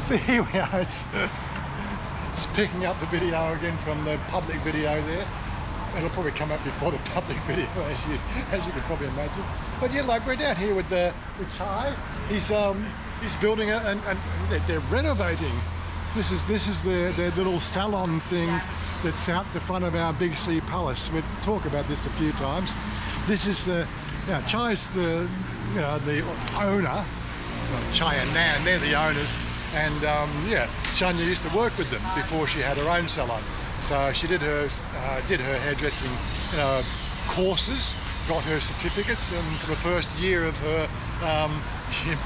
So here we are. It's just picking up the video again from the public video there. It'll probably come up before the public video, as you can probably imagine. But yeah, like we're down here with Chai. He's building and they're renovating. This is the little salon thing that's out the front of our big C Palace. We'll talk about this a few times. This is Chai's the owner. Well, Chai and Nan, they're the owners. And Chanya used to work with them before she had her own salon. So she did her hairdressing, courses, got her certificates, and for the first year of her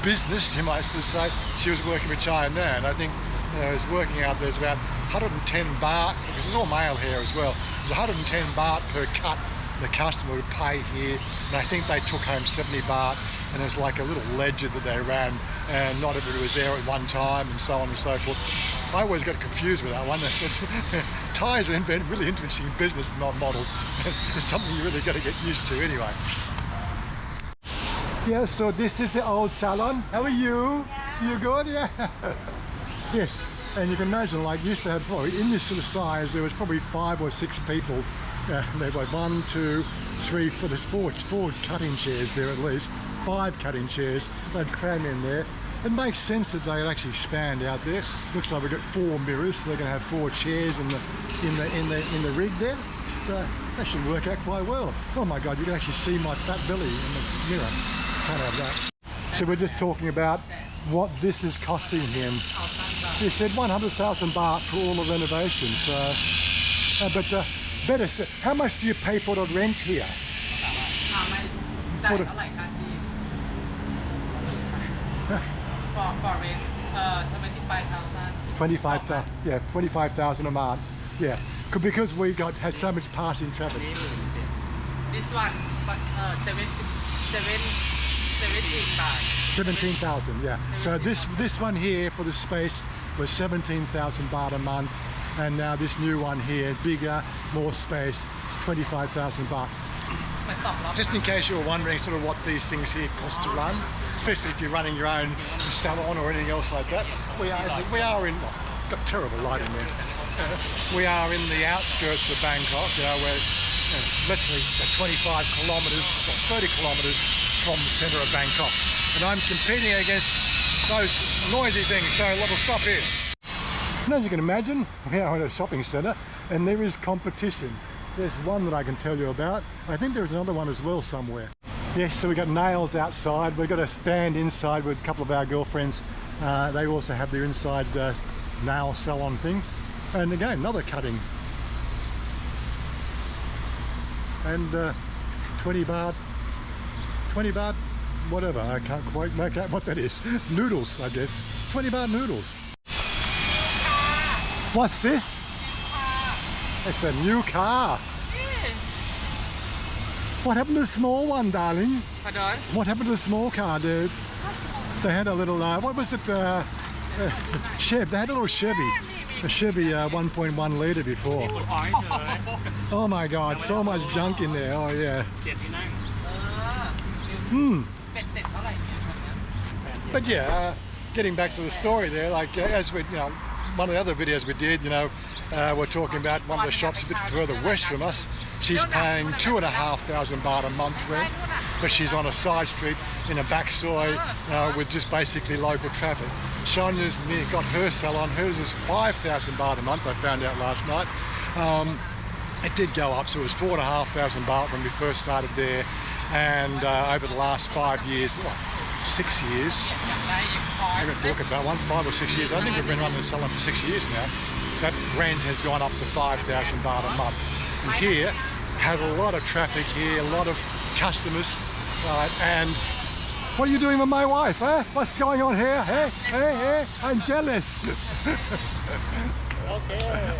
business, you might say, she was working with Chai and Nan. I think it was working out there's about 110 baht, because it's all male hair as well. There's 110 baht per cut the customer would pay here, and I think they took home 70 baht. And there's like a little ledger that they ran, and not everybody was there at one time, and so on and so forth. I always got confused with that one. Thais are really interesting business models. It's something you really got to get used to anyway. Yeah, so this is the old salon. How are you? Yeah. You good? Yeah. Yes, and you can imagine, like, used to have probably in this sort of size, there was probably 5 or 6 people. There were 1, 2, 3, 4. There's four cutting chairs there at least. 5 cutting chairs. They'd cram in there. It makes sense that they'd actually expand out there. Looks like we've got 4 mirrors, so they're going to have 4 chairs in the rig there. So that should work out quite well. Oh my God, you can actually see my fat belly in the mirror. Can't have that. So we're just talking about what this is costing him. He said 100,000 baht for all the renovations. Better say, how much do you pay for the rent here? For rent, 25,000. 25,000, yeah, 25,000 a month. Yeah, because we had so much passing traffic. This one, but 17,000. 17,000, yeah. So this one here for the space was 17,000 baht a month, and now this new one here, bigger, more space, is 25,000 baht. Just in case you were wondering sort of what these things here cost to run, especially if you're running your own salon or anything else like that. We are in, got terrible light in there. We are in the outskirts of Bangkok, where literally 25 kilometres or 30 kilometres from the centre of Bangkok. And I'm competing against those noisy things, so we'll stop here. And as you can imagine, we are in a shopping centre and there is competition. There's one that I can tell you about. I think there's another one as well somewhere. Yes, so we got nails outside. We've got a stand inside with a couple of our girlfriends. They also have their inside nail salon thing. And again, another cutting. And 20 baht, whatever. I can't quite make out what that is. Noodles, I guess. 20 baht noodles. What's this? It's a new car. What happened to the small one, darling? Pardon? What happened to the small car, dude? They had a little, what was it? Chevy. They had a little Chevy. A Chevy 1.1 litre before. Oh my God, so much junk in there. Oh yeah. But yeah, getting back to the story there, like as we, one of the other videos we did, we're talking about one of the shops a bit further west from us. She's paying 2,500 baht a month rent, but she's on a side street in a back soy with just basically local traffic. Chanya's got her salon. Hers is 5,000 baht a month, I found out last night. It did go up, so it was 4,500 baht when we first started there, and over the last 5 years, 6 years, I'm going to talk about 5 or 6 years. I think we've been running the salon for 6 years now. That rent has gone up to 5,000 baht a month. And here, had a lot of traffic here, a lot of customers, and what are you doing with my wife, eh? What's going on here? Hey, I'm jealous.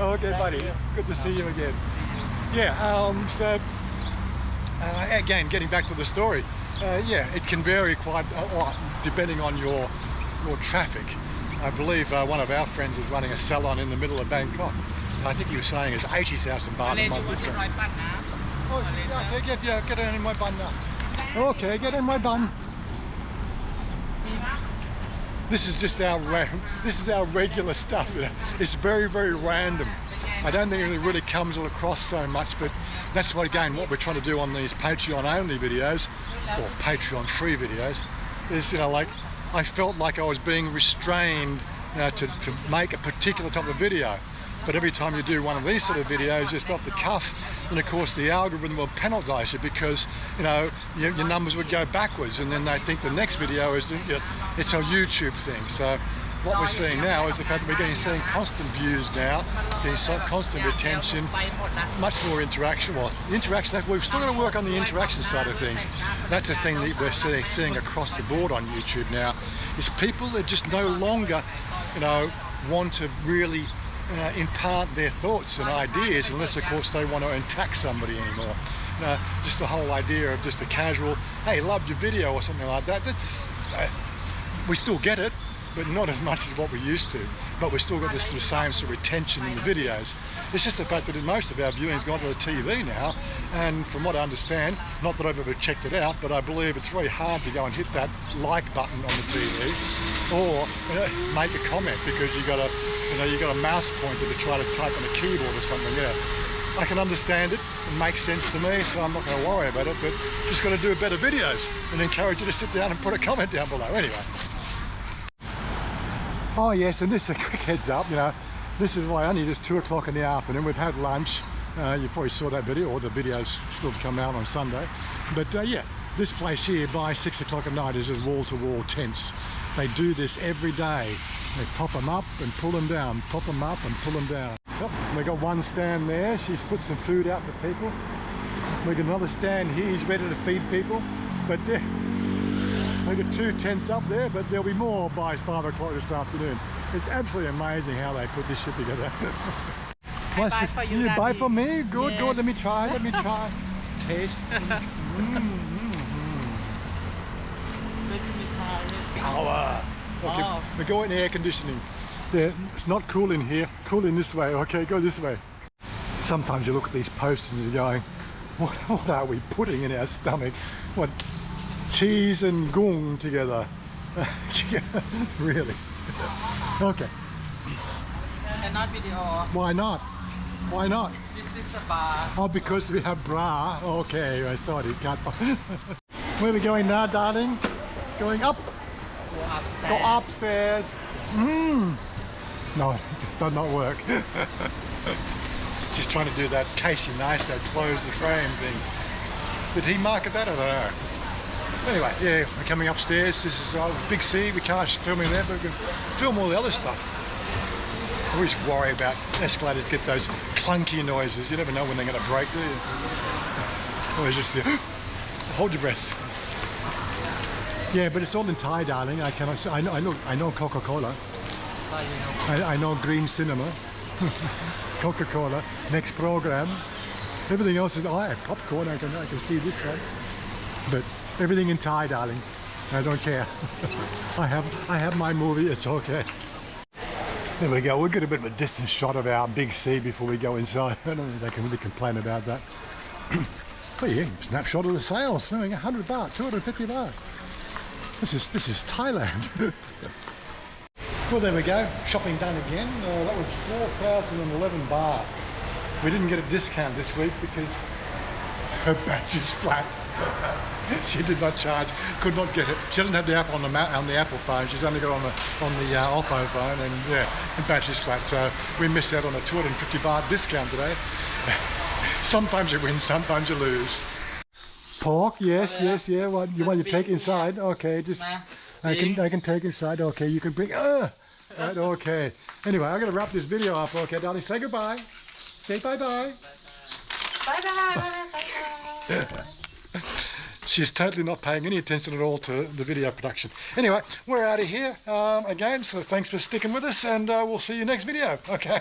Okay, buddy. Good to see you again. Yeah, so again, getting back to the story, it can vary quite a lot depending on your traffic. I believe one of our friends is running a salon in the middle of Bangkok. I think he was saying it's 80,000 baht a month. Okay, get in my bun now. Okay, get in my bun. this is just this is our regular stuff. You know? It's very, very random. I don't think it really comes all across so much, but that's what we're trying to do on these Patreon only videos or Patreon free videos. Is like I felt like I was being restrained to make a particular type of video. But every time you do one of these sort of videos just off the cuff, then of course the algorithm will penalise you because your numbers would go backwards, and then they think the next video is it's a YouTube thing. So what we're seeing now is the fact that we're seeing constant views now, getting constant retention, much more interaction. Well, interaction, we've still got to work on the interaction side of things. That's the thing that we're seeing across the board on YouTube now, is people that just no longer want to really impart their thoughts and ideas unless of course they want to attack somebody anymore. Just the whole idea of just a casual, hey, loved your video or something like that, that's we still get it, but not as much as what we used to, but we still got the same sort of retention in the videos. It's just the fact that most of our viewing's gone to the TV now, and from what I understand, not that I've ever checked it out, but I believe it's very hard to go and hit that like button on the TV or make a comment because you got a mouse pointer to try to type on a keyboard or something. I can understand it, it makes sense to me, so I'm not going to worry about it, but just got to do better videos and encourage you to sit down and put a comment down below. Anyway. Oh yes, and this is a quick heads up, this is why only just 2 o'clock in the afternoon. We've had lunch, you probably saw that video, or the video's still to come out on Sunday. But yeah, this place here by 6 o'clock at night is just wall-to-wall tents. They do this every day. They pop them up and pull them down, pop them up and pull them down. Yep, we got one stand there, she's put some food out for people. We got another stand here, he's ready to feed people. But we got 2 tents up there, but there'll be more by 5 o'clock this afternoon. It's absolutely amazing how they put this shit together. I buy for you, you buy Daddy. for me? Good, Yeah. good, let me try. Taste. Power. Okay, Oh. we go in air conditioning. Yeah, it's not cool in here. Cool in this way. Okay, go this way. Sometimes you look at these posts and you're going, what are we putting in our stomach? What, cheese and gung together? Really? Okay. Cannot video. Why not? Why not? This is a bar. Oh, because we have bra. Okay, I sorry, can't. Where are we going now, darling? Going up. Go upstairs. Go upstairs. No, it does not work. Just trying to do that Casey Neistat close the frame thing. Did he market that? I don't know. Anyway, yeah, we're coming upstairs. This is Big C. We can't film in there, but we can film all the other stuff. I always worry about escalators get those clunky noises. You never know when they're going to break, do you? Always just hold your breath. Yeah, but it's all in Thai, darling. I know Coca-Cola. I know Green Cinema. Coca-Cola. Next program. Everything else is. Oh, I have popcorn. I can see this one. But everything in Thai, darling. I don't care. I have my movie. It's okay. There we go. We'll get a bit of a distance shot of our Big C before we go inside. I don't think they can really complain about that. But yeah, snapshot of the sales. 100 baht, 250 baht. This is Thailand. Well, there we go. Shopping done again. That was 4,011 baht. We didn't get a discount this week because her battery's flat. She did not charge, could not get it. She doesn't have the app on the Apple phone. She's only got on the Oppo phone, and yeah, the battery's flat. So we missed out on a 250 baht discount today. Sometimes you win, sometimes you lose. Pork, yes, yeah. What you want to take inside? Okay, just I can take inside. Okay, you can bring. Right, okay. Anyway, I'm gonna wrap this video up. Okay, darling, say goodbye. Say bye bye. Bye bye. She's totally not paying any attention at all to the video production. Anyway, we're out of here again, so thanks for sticking with us, and we'll see you next video. Okay.